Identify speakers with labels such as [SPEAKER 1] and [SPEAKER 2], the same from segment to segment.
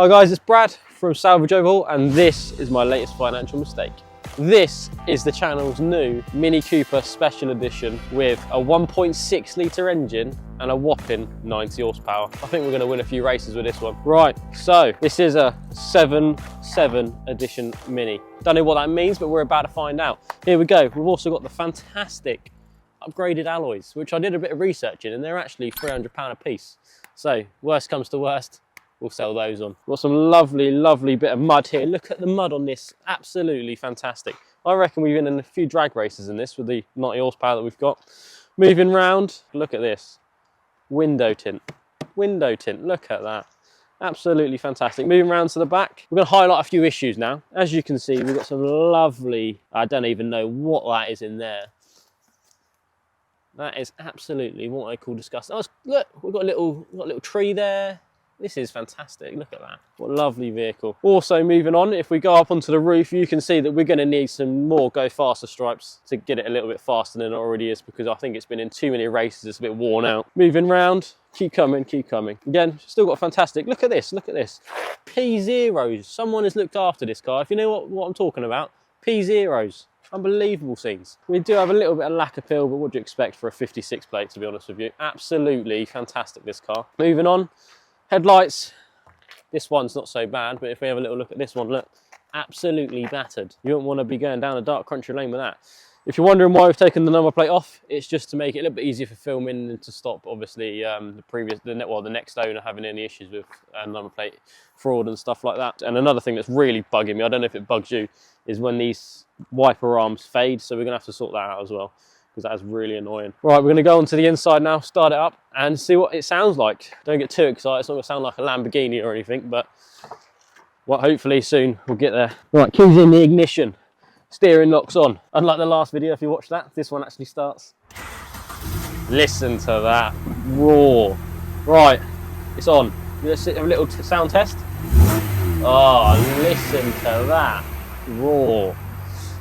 [SPEAKER 1] Hi guys, it's Brad from Salvage Overhaul, and this is my latest financial mistake. This is the channel's new Mini Cooper Special Edition with a 1.6 litre engine and a whopping 90 horsepower. I think we're going to win a few races with this one. Right, so this is a 7 edition Mini. Don't know what that means, but we're about to find out. Here we go. We've also got the fantastic upgraded alloys, which I did a bit of research in, and they're actually £300 a piece. So worst comes to worst, we'll sell those on. Got some lovely bit of mud here. Look at the mud on this, absolutely fantastic. I reckon we've been in a few drag races in this with the 90 horsepower that we've got. Moving round, look at this. Window tint, look at that. Absolutely fantastic. Moving round to the back, we're going to highlight a few issues now. As you can see, we've got some lovely, I don't even know what that is in there. That is absolutely what I call disgusting. Oh, look, we've got a little tree there. This is fantastic, look at that. What a lovely vehicle. Also moving on, if we go up onto the roof, you can see that we're going to need some more go faster stripes to get it a little bit faster than it already is, because I think it's been in too many races, it's a bit worn out. Moving round, keep coming. Again, still got fantastic, look at this. P0s, someone has looked after this car. If you know what I'm talking about, P0s. Unbelievable scenes. We do have a little bit of lack of peel, but what do you expect for a 56 plate, to be honest with you? Absolutely fantastic, this car. Moving on, headlights. This one's not so bad, but if we have a little look at this one, look, absolutely battered. You don't want to be going down a dark country lane with that. If you're wondering why we've taken the number plate off, it's just to make it a little bit easier for filming and to stop, obviously, the next owner having any issues with number plate fraud and stuff like that. And another thing that's really bugging me, I don't know if it bugs you, is when these wiper arms fade, so we're going to have to sort that out as well, because that is really annoying. Right, we're going to go onto the inside now, start it up, and see what it sounds like. Don't get too excited, it's not going to sound like a Lamborghini or anything, but well, hopefully soon we'll get there. Right, keys in the ignition. Steering locks on. Unlike the last video, if you watched that, this one actually starts. Listen to that roar. Right, it's on. Let's have a little sound test. Oh, listen to that roar.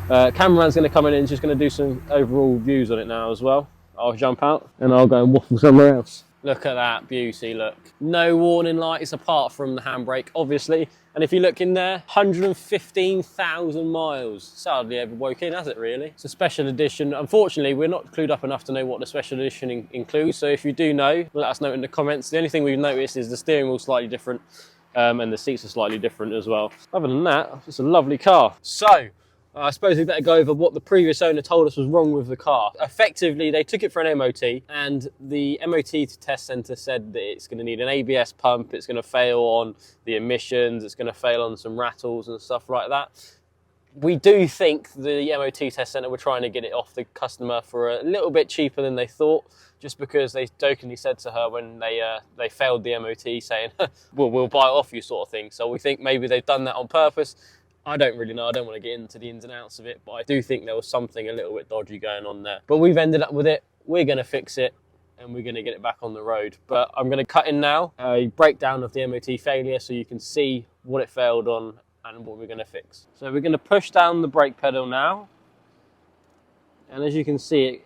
[SPEAKER 1] Cameraman's going to come in and just going to do some overall views on it now as well. I'll jump out and I'll go and waffle somewhere else. Look at that beauty, look. No warning lights apart from the handbrake, obviously. And if you look in there, 115,000 miles. It's hardly ever woke in, has it really? It's a special edition. Unfortunately, we're not clued up enough to know what the special edition includes. So if you do know, let us know in the comments. The only thing we've noticed is the steering wheel's slightly different and the seats are slightly different as well. Other than that, it's a lovely car. So, I suppose we better go over what the previous owner told us was wrong with the car. Effectively, they took it for an MOT, and the MOT Test Centre said that it's going to need an ABS pump, it's going to fail on the emissions, it's going to fail on some rattles and stuff like that. We do think the MOT Test Centre were trying to get it off the customer for a little bit cheaper than they thought, just because they jokingly said to her when they failed the MOT, saying, well, we'll buy it off you, sort of thing. So we think maybe they've done that on purpose. I don't really know, I don't want to get into the ins and outs of it, but I do think there was something a little bit dodgy going on there. But we've ended up with it, we're going to fix it, and we're going to get it back on the road. But I'm going to cut in now a breakdown of the MOT failure so you can see what it failed on and what we're going to fix. So we're going to push down the brake pedal now. And as you can see,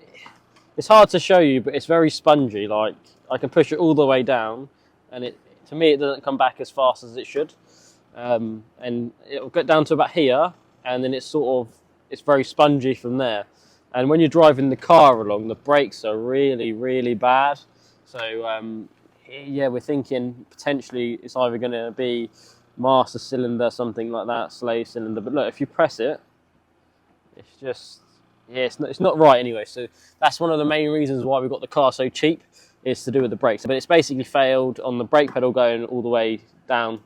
[SPEAKER 1] it's hard to show you, but it's very spongy. Like, I can push it all the way down, and to me it doesn't come back as fast as it should. And it'll get down to about here, and then it's very spongy from there. And when you're driving the car along, the brakes are really bad. So yeah, we're thinking potentially it's either going to be master cylinder, something like that, slave cylinder. But look, if you press it, it's just, yeah, it's not right anyway. So that's one of the main reasons why we got the car so cheap, is to do with the brakes. But it's basically failed on the brake pedal going all the way down,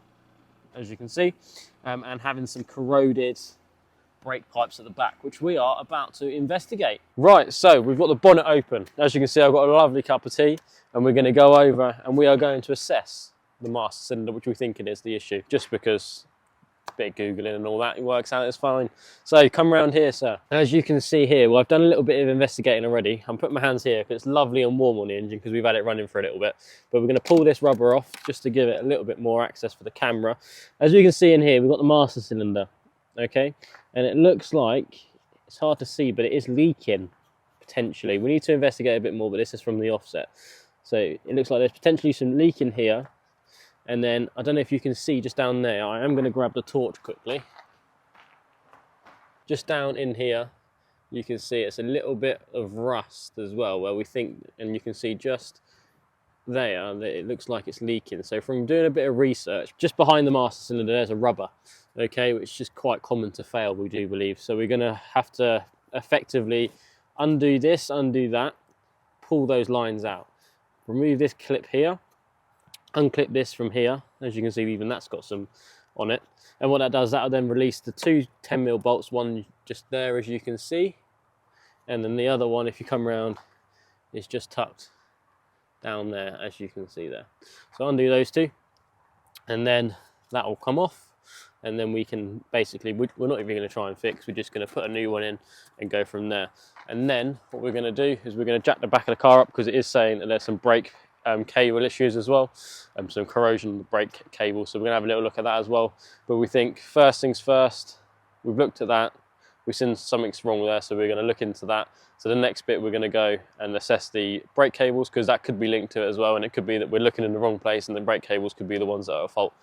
[SPEAKER 1] as you can see, and having some corroded brake pipes at the back, which we are about to investigate. Right, so we've got the bonnet open. As you can see, I've got a lovely cup of tea, and we're going to go over and we are going to assess the master cylinder, which we think it is the issue, just because a bit of Googling and all that, it works out, it's fine. So come around here, sir. As you can see here, well, I've done a little bit of investigating already. I'm putting my hands here because it's lovely and warm on the engine because we've had it running for a little bit. But we're going to pull this rubber off just to give it a little bit more access for the camera. As you can see in here, we've got the master cylinder, okay? And it looks like, it's hard to see, but it is leaking, potentially. We need to investigate a bit more, but this is from the offset. So it looks like there's potentially some leaking here. And then, I don't know if you can see just down there, I am going to grab the torch quickly. Just down in here, you can see it's a little bit of rust as well, where we think, and you can see just there that it looks like it's leaking. So from doing a bit of research, just behind the master cylinder there's a rubber, okay, which is just quite common to fail, we do believe. So we're going to have to effectively undo this, undo that, pull those lines out, remove this clip here, unclip this from here. As you can see, even that's got some on it. And what that does, that'll then release the two 10mm bolts, one just there as you can see, and then the other one, if you come around, is just tucked down there as you can see there. So undo those two, and then that will come off, and then we can basically, we're not even going to try and fix, we're just going to put a new one in and go from there. And then what we're going to do is we're going to jack the back of the car up, because it is saying that there's some brake cable issues as well, some corrosion on the brake cable, so we're going to have a little look at that as well. But we think first things first, we've looked at that, we've seen something's wrong there, so we're going to look into that. So the next bit, we're going to go and assess the brake cables, because that could be linked to it as well, and it could be that we're looking in the wrong place and the brake cables could be the ones that are at fault.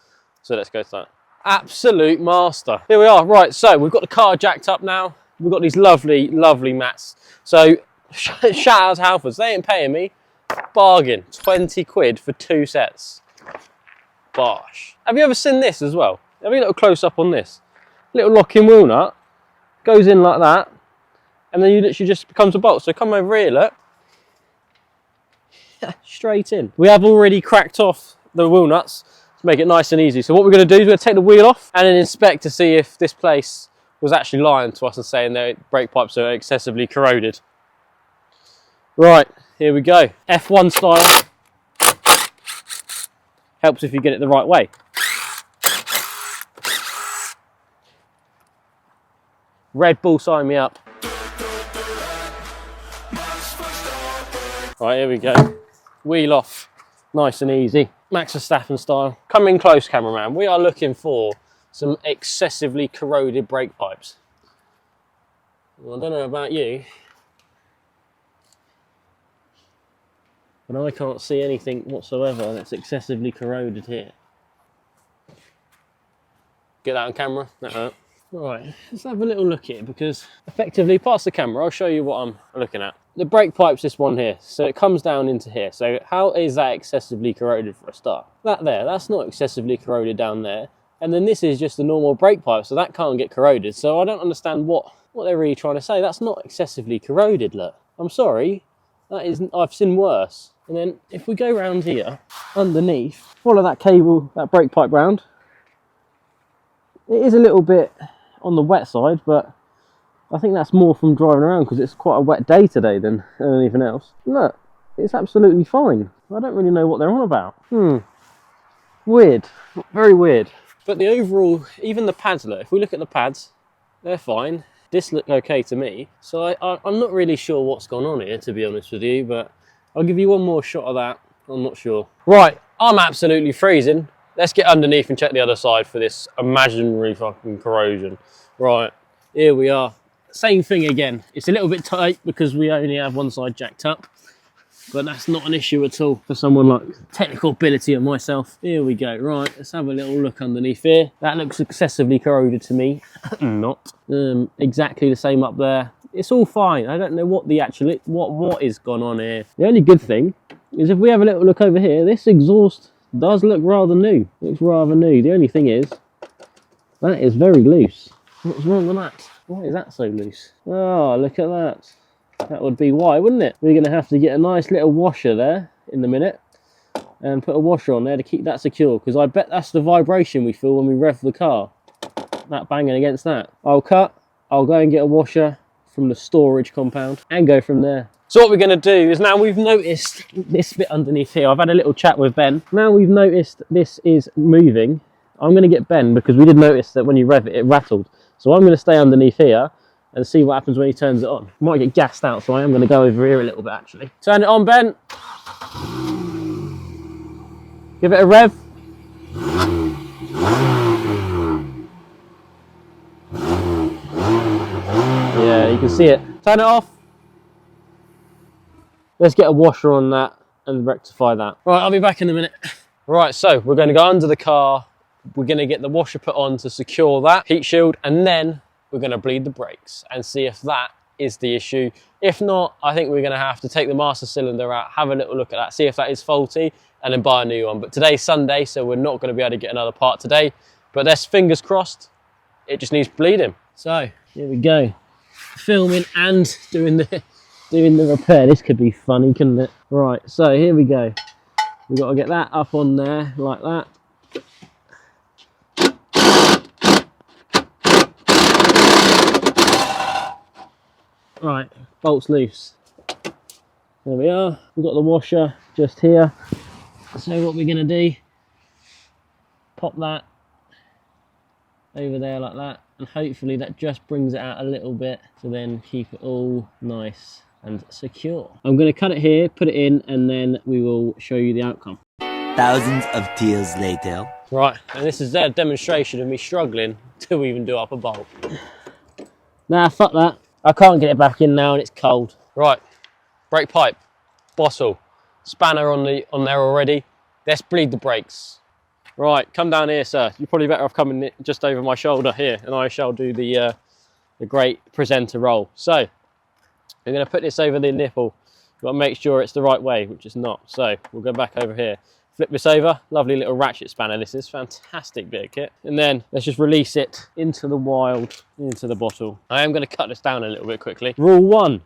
[SPEAKER 1] So let's go to that. Absolute master. Here we are. Right, so we've got the car jacked up now. We've got these lovely, lovely mats. So shout out to Halfords, they ain't paying me. Bargain, 20 quid for 2 sets. Bosh. Have you ever seen this as well? Have you a little close up on this? Little locking wheel nut, goes in like that, and then you literally just becomes a bolt. So come over here, look. Straight in. We have already cracked off the wheel nuts to make it nice and easy. So what we're going to do is we're going to take the wheel off and then inspect to see if this place was actually lying to us and saying their brake pipes are excessively corroded. Right, here we go. F1 style. Helps if you get it the right way. Red Bull, sign me up. Right, here we go. Wheel off, nice and easy. Max Verstappen style. Come in close, cameraman. We are looking for some excessively corroded brake pipes. Well, I don't know about you, but I can't see anything whatsoever that's excessively corroded here. Get that on camera? That hurt. Right, let's have a little look here, because effectively, past the camera, I'll show you what I'm looking at. The brake pipe's this one here, so it comes down into here. So how is that excessively corroded for a start? That there, that's not excessively corroded down there. And then this is just a normal brake pipe, so that can't get corroded. So I don't understand what they're really trying to say. That's not excessively corroded, look. I'm sorry, that is, I've seen worse. And then if we go round here, underneath, follow that cable, that brake pipe round. It is a little bit on the wet side, but I think that's more from driving around because it's quite a wet day today than anything else. Look, it's absolutely fine. I don't really know what they're on about. Weird, very weird. But the overall, even the pads, look, if we look at the pads, they're fine. This looked okay to me. So I'm not really sure what's gone on here, to be honest with you, but I'll give you one more shot of that. I'm not sure. Right, I'm absolutely freezing. Let's get underneath and check the other side for this imaginary fucking corrosion. Right, here we are. Same thing again. It's a little bit tight because we only have one side jacked up, but that's not an issue at all for someone like technical ability of myself. Here we go. Right, let's have a little look underneath here. That looks excessively corroded to me. Not. Exactly the same up there. It's all fine. I don't know what the actual, what is gone on here. The only good thing is if we have a little look over here, this exhaust does look rather new. Looks rather new. The only thing is, that is very loose. What's wrong with that? Why is that so loose? Oh, look at that. That would be why, wouldn't it? We're going to have to get a nice little washer there in a minute and put a washer on there to keep that secure, because I bet that's the vibration we feel when we rev the car. That banging against that. I'll go and get a washer from the storage compound and go from there. So what we're going to do is, now we've noticed this bit underneath here, I've had a little chat with Ben. Now we've noticed this is moving, I'm going to get Ben, because we did notice that when you rev it, it rattled. So I'm going to stay underneath here and see what happens when he turns it on. Might get gassed out, so I am going to go over here a little bit actually. Turn it on, Ben. Give it a rev. Yeah, you can see it. Turn it off. Let's get a washer on that and rectify that. Right, I'll be back in a minute. Right, so we're going to go under the car. We're going to get the washer put on to secure that heat shield, and then we're going to bleed the brakes and see if that is the issue. If not, I think we're going to have to take the master cylinder out, have a little look at that, see if that is faulty, and then buy a new one. But today's Sunday, so we're not going to be able to get another part today. But there's fingers crossed, it just needs bleeding. So here we go, filming and doing the repair. This could be funny, couldn't it? Right, so here we go. We've got to get that up on there like that. Right, bolts loose. There we are. We've got the washer just here. So what we're going to do, pop that over there like that, and hopefully that just brings it out a little bit, to then keep it all nice and secure. I'm going to cut it here, put it in, and then we will show you the outcome.
[SPEAKER 2] Thousands of tears later.
[SPEAKER 1] Right, and this is their demonstration of me struggling to even do up a bolt. Nah, fuck that. I can't get it back in now and it's cold. Right, brake pipe, bottle, spanner on there already. Let's bleed the brakes. Right, come down here, sir. You're probably better off coming just over my shoulder here, and I shall do the great presenter role. So, I'm going to put this over the nipple. You've got to make sure it's the right way, which it's not. So, we'll go back over here. Flip this over, lovely little ratchet spanner. This is fantastic bit of kit. And then let's just release it into the wild, into the bottle. I am going to cut this down a little bit quickly. Rule 1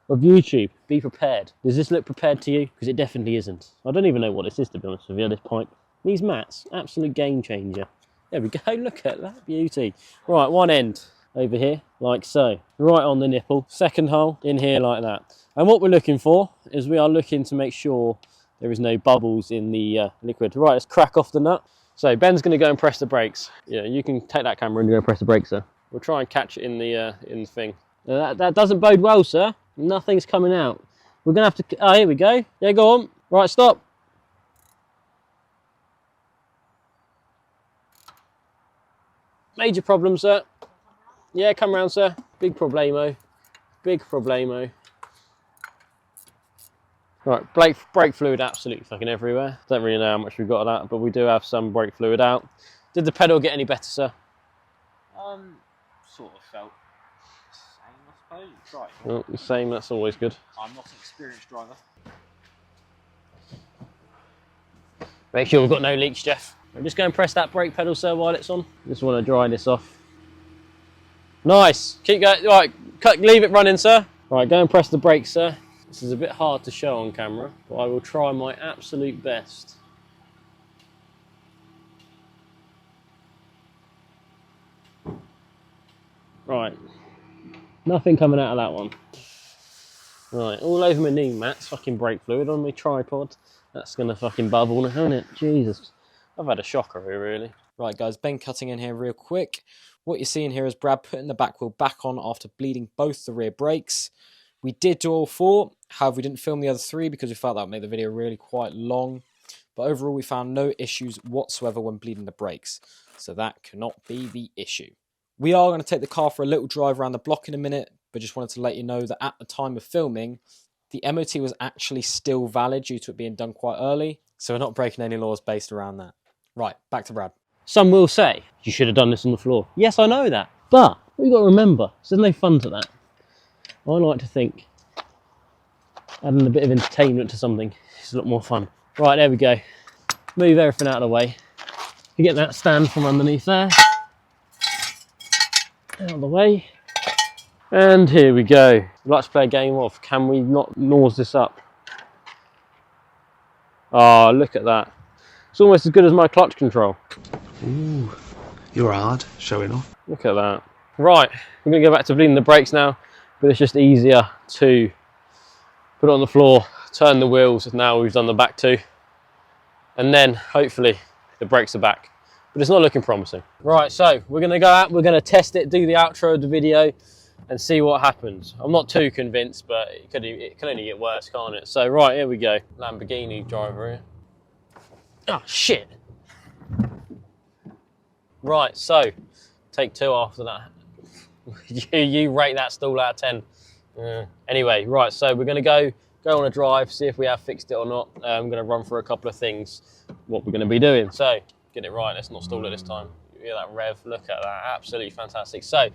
[SPEAKER 1] of YouTube, be prepared. Does this look prepared to you? Because it definitely isn't. I don't even know what this is, to be honest with you, this pipe. These mats, absolute game changer. There we go, look at that beauty. Right, one end over here, like so. Right on the nipple, second hole in here like that. And what we're looking for is we are looking to make sure there is no bubbles in the liquid. Right, let's crack off the nut. So Ben's going to go and press the brakes. Yeah, you can take that camera and go and press the brakes, sir. We'll try and catch it in the thing. That doesn't bode well, sir. Nothing's coming out. We're going to have to... Oh, here we go. Yeah, go on. Right, stop. Major problem, sir. Yeah, come round, sir. Big problemo. Big problemo. Right, brake fluid absolutely fucking everywhere. Don't really know how much we've got of that, but we do have some brake fluid out. Did the pedal get any better, sir?
[SPEAKER 3] Sort of felt the same, I suppose. Right.
[SPEAKER 1] Oh, the same, that's always good.
[SPEAKER 3] I'm not an experienced driver.
[SPEAKER 1] Make sure we've got no leaks, Jeff. I'm just going to press that brake pedal, sir, while it's on. Just want to dry this off. Nice. Keep going. Right, leave it running, sir. Right, go and press the brakes, sir. This is a bit hard to show on camera, but I will try my absolute best. Right, nothing coming out of that one. Right, all over my knee mats, fucking brake fluid on my tripod. That's gonna fucking bubble now, isn't it? Jesus. I've had a shocker here, really.
[SPEAKER 4] Right, guys, Ben cutting in here real quick. What you're seeing here is Brad putting the back wheel back on after bleeding both the rear brakes. We did do all 4, however we didn't film the other 3 because we felt that would make the video really quite long. But overall we found no issues whatsoever when bleeding the brakes, so that cannot be the issue. We are going to take the car for a little drive around the block in a minute, but just wanted to let you know that at the time of filming, the MOT was actually still valid due to it being done quite early, so we're not breaking any laws based around that. Right, back to Brad.
[SPEAKER 1] Some will say, you should have done this on the floor. Yes, I know that, but we've got to remember, there's no fun to that. I like to think adding a bit of entertainment to something is a lot more fun. Right, there we go. Move everything out of the way. You get that stand from underneath there. Out of the way. And here we go. Let's play a game of, can we not nose this up? Oh, look at that. It's almost as good as my clutch control.
[SPEAKER 5] Ooh, you're hard, showing off.
[SPEAKER 1] Look at that. Right, we're going to go back to bleeding the brakes now, but it's just easier to put it on the floor, turn the wheels, as now we've done the back 2, and then hopefully the brakes are back. But it's not looking promising. Right, so we're going to go out, we're going to test it, do the outro of the video, and see what happens. I'm not too convinced, but it can only get worse, can't it? So right, here we go. Lamborghini driver here. Oh, shit. Right, so, take 2 after that. you rate that stall out of 10. Anyway, right, so we're going to go on a drive, see if we have fixed it or not. I'm going to run through a couple of things. what we're going to be doing. So get it right, let's not stall it this time. You hear that rev, look at that, absolutely fantastic. So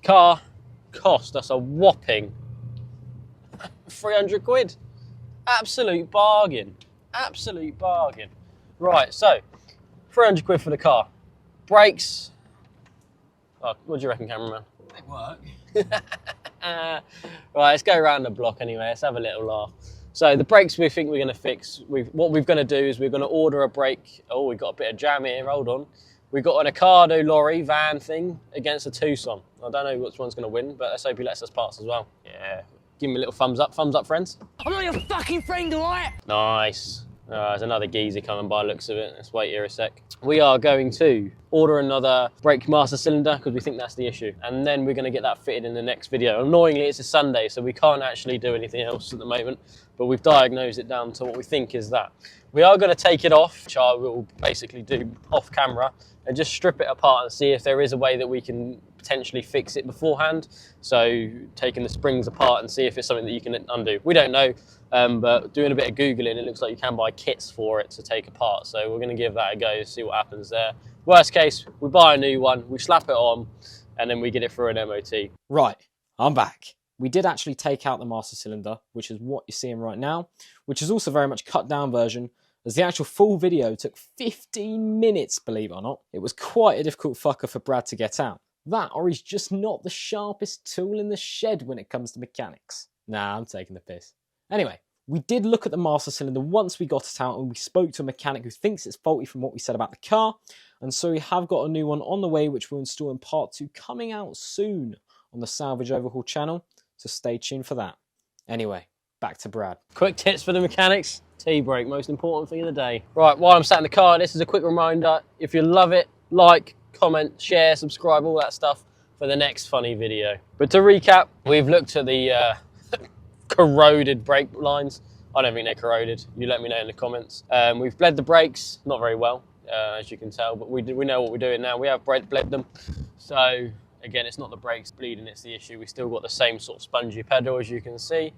[SPEAKER 1] car cost us a whopping 300 quid. Absolute bargain, absolute bargain. Right, so 300 quid for the car. Brakes, oh, what do you reckon, cameraman?
[SPEAKER 3] They work.
[SPEAKER 1] Right, let's go around the block anyway, let's have a little laugh. So the brakes we think we're going to fix, what we're going to do is we're going to order a brake. Oh, we've got a bit of jam here, hold on. We've got an Ocado lorry van thing against a Tucson. I don't know which one's going to win, but let's hope he lets us pass as well. Yeah, give me a little thumbs up friends.
[SPEAKER 6] I'm not your fucking friend, alright?
[SPEAKER 1] Nice. There's another geezer coming by, looks of it. Let's wait here a sec. We are going to order another brake master cylinder because we think that's the issue. And then we're going to get that fitted in the next video. Annoyingly, it's a Sunday, so we can't actually do anything else at the moment. But we've diagnosed it down to what we think is that. We are going to take it off, which I will basically do off camera, and just strip it apart and see if there is a way that we can potentially fix it beforehand. So taking the springs apart and see if it's something that you can undo. We don't know, but doing a bit of Googling, it looks like you can buy kits for it to take apart. So we're going to give that a go, see what happens there. Worst case, we buy a new one, we slap it on, and then we get it through an MOT.
[SPEAKER 4] Right, I'm back. We did actually take out the master cylinder, which is what you're seeing right now, which is also very much cut down version, as the actual full video took 15 minutes, believe it or not. It was quite a difficult fucker for Brad to get out. That, or he's just not the sharpest tool in the shed when it comes to mechanics. Nah, I'm taking the piss. Anyway, we did look at the master cylinder once we got it out, and we spoke to a mechanic who thinks it's faulty from what we said about the car, and so we have got a new one on the way, which we'll install in part 2, coming out soon on the Salvage Overhaul channel, so stay tuned for that. Anyway, back to Brad.
[SPEAKER 1] Quick tips for the mechanics. T-brake, most important thing of the day. Right, while I'm sat in the car, this is a quick reminder. If you love it, like, comment, share, subscribe, all that stuff for the next funny video. But to recap, we've looked at the corroded brake lines. I don't think they're corroded. You let me know in the comments. We've bled the brakes, not very well, as you can tell, but we know what we're doing now. We have bled them. So again, it's not the brakes bleeding, it's the issue. We still got the same sort of spongy pedal, as you can see.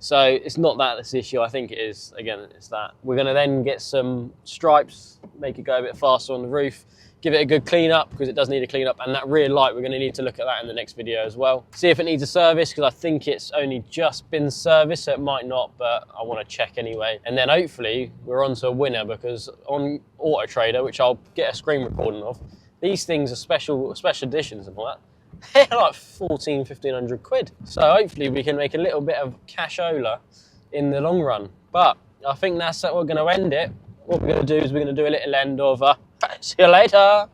[SPEAKER 1] So it's not that that's the issue. I think it is, again, it's that. We're going to then get some stripes, make it go a bit faster on the roof, give it a good clean up because it does need a clean up, and that rear light, we're going to need to look at that in the next video as well. See if it needs a service because I think it's only just been serviced, so it might not, but I want to check anyway. And then hopefully we're on to a winner because on Auto Trader, which I'll get a screen recording of, these things are special editions and all that. They're like 1,500 quid. So hopefully we can make a little bit of cashola in the long run. But I think that's how we're going to end it. What we're going to do is we're going to do a little end of see you later.